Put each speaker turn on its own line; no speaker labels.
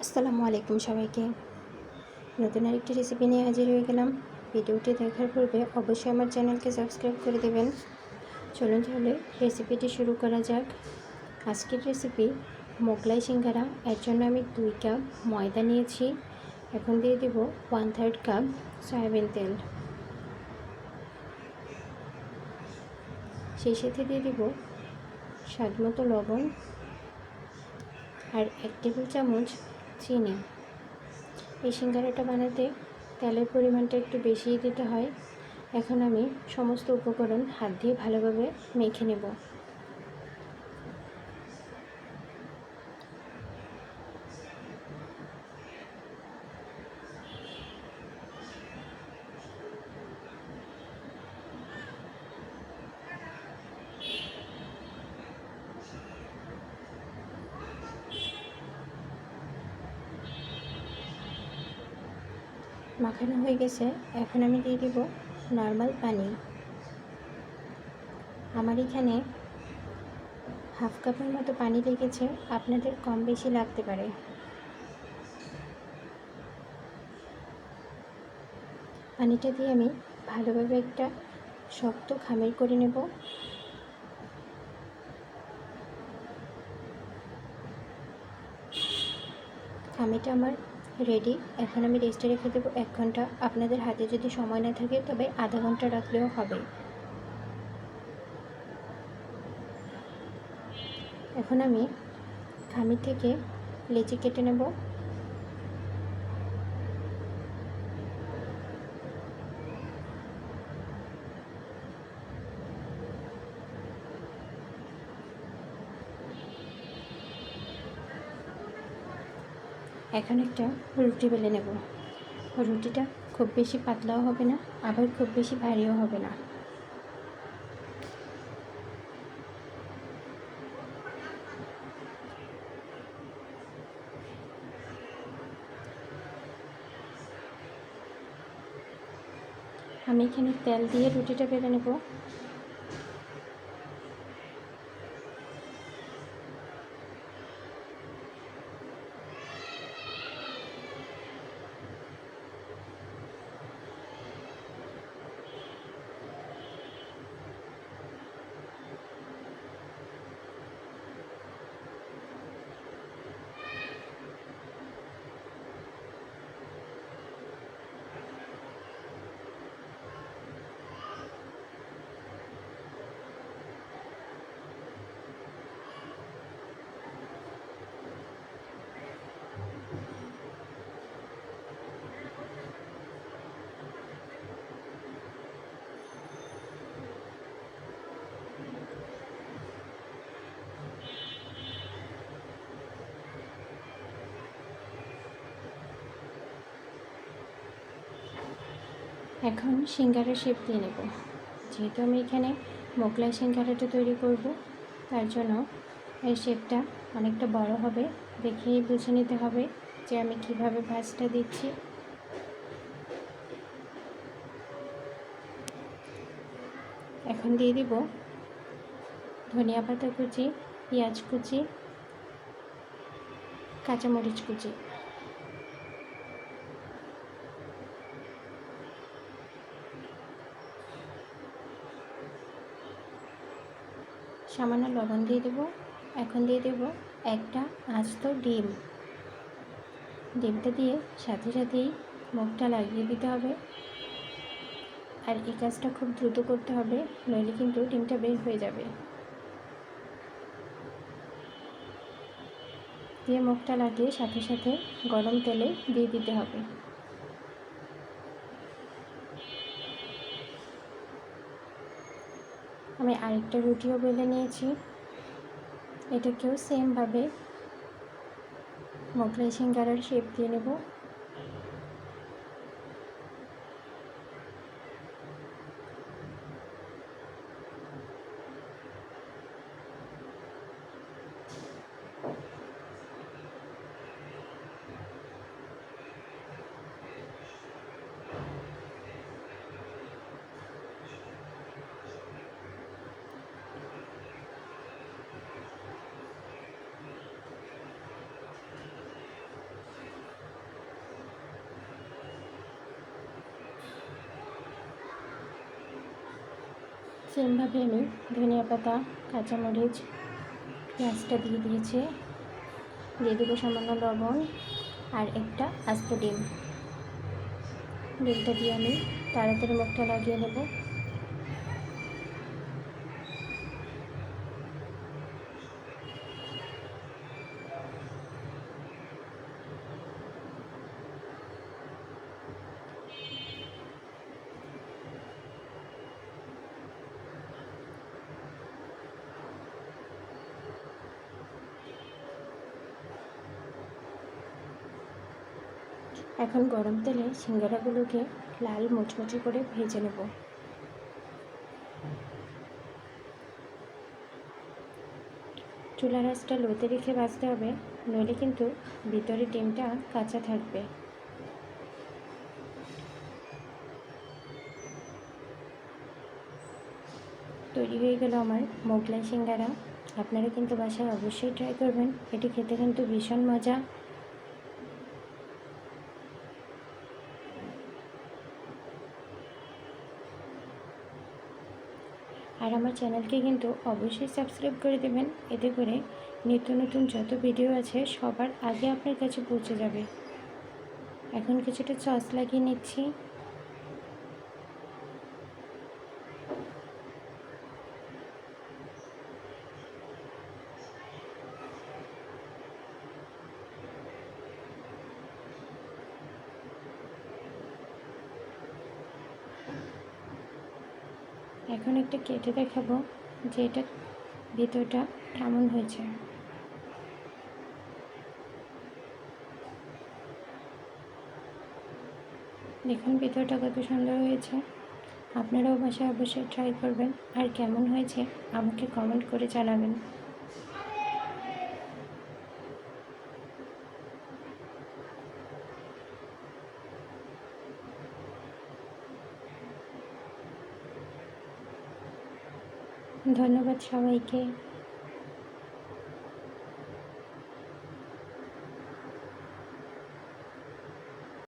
আসসালামু আলাইকুম সবাইকে। নতুন আরেকটি রেসিপি নিয়ে হাজির হয়ে গেলাম। ভিডিওটি দেখার পূর্বে অবশ্যই আমার চ্যানেলকে সাবস্ক্রাইব করে দেবেন। চলুন তাহলে রেসিপিটি শুরু করা যাক। আজকের রেসিপি মোগলাই সিঙ্গারা। এর জন্য আমি 2 কাপ ময়দা নিয়েছি। এখন দিয়ে দেব 1/3 কাপ সয়াবিন তেল। সেই সাথে দিয়ে দেব স্বাদমতো লবণ আর 1 টেবিল চামচ চিনি। এই সিঙ্গারাটা বানাতে তেলের পরিমাণটা একটু বেশিই দিতে হয়। এখন আমি সমস্ত উপকরণ হাত দিয়ে ভালোভাবে মেখে নেব। মাখানো হয়ে গেছে। এখন আমি দিয়ে দেব নর্মাল পানি। আমার এখানে হাফ কাপের মতো পানি লেগেছে, আপনাদের কম বেশি লাগতে পারে। পানিটা দিয়ে আমি ভালোভাবে একটা শক্ত খামির করে নেব। খামিরটা আমার রেডি। এখন আমি রেস্টে রেখে দেবো 1 ঘন্টা। আপনাদের হাতে যদি সময় না থাকে তবে আধা ঘন্টা রাখলেও হবে। এখন আমি খামির থেকে লেচি কেটে নেব। এখন একটা রুটি বেলে নেব। রুটিটা খুব বেশি পাতলাও হবে না, আবার খুব বেশি ভারীও হবে না। আমি এখানে তেল দিয়ে রুটিটা বেলে নেব। এখন সিঙ্গারা শেপ দিয়ে নেব। যেহেতু আমি এখানে মোগলাই সিঙ্গারাটা তৈরি করব, তার জন্য এই শেপটা অনেকটা বড় হবে। দেখেই বুঝে নিতে হবে যে আমি কিভাবে ভাঁজটা দিচ্ছি। এখন দিয়ে দিব ধনিয়া পাতা কুচি, পেঁয়াজ কুচি, কাঁচামরিচ কুচি। সামান্য লবণ দিয়ে দেব। এখন দিয়ে দেব একটা আস্ত ডিম। ডিমটা দিয়ে সাথে সাথেই মুখটা লাগিয়ে দিতে হবে। আর এই কাজটা খুব দ্রুত করতে হবে, নইলে কিন্তু ডিমটা বের হয়ে যাবে। দিয়ে মুখটা লাগিয়ে সাথে সাথে গরম তেলে দিয়ে দিতে হবে। আমি আরেকটা রুটিও বেলে নিয়েছি। এটাকেও সেমভাবে মোগলাই সিঙ্গারার শেপ দিয়ে নেব। সেমভাবে আমি ধনিয়া পাতা, কাঁচামরিচ, পেঁয়াজটা দিয়ে দিয়েছি। দিয়ে দেবো সামান্য লবণ আর একটা আস্ত ডিম। ডিমটা দিয়ে আমি তাড়াতাড়ি মুখটা লাগিয়ে নেব। এখন গরম তেলে সিঙ্গারাগুলোকে লাল মুচমুচে করে ভেজে নেব। চুলার আঁচটা লোতে রেখে ভাজতে হবে, নইলে কিন্তু ভিতরে ডিমটা কাঁচা থাকবে। তৈরি হয়ে গেল আমার মোগলাই সিঙ্গারা। আপনারা কিন্তু বাসায় অবশ্যই ট্রাই করবেন, এটি খেতে কিন্তু ভীষণ মজা। আর আমার চ্যানেলকে কিন্তু অবশ্যই সাবস্ক্রাইব করে দেবেন, এতে করে নিত্য নতুন যত ভিডিও আছে সবার আগে আপনার কাছে পৌঁছে যাবে। এখন কিছুটা সস লাগিয়ে নিচ্ছি। এখন একটা কেটে দেখাবো যে এটা ভিতরটা কেমন হয়েছে। দেখুন ভিতরটা কত সুন্দর হয়েছে। আপনারাও বাসায় অবশ্যই ট্রাই করবেন, আর কেমন হয়েছে আমাকে কমেন্ট করে জানাবেন। ধন্যবাদ সবাইকে।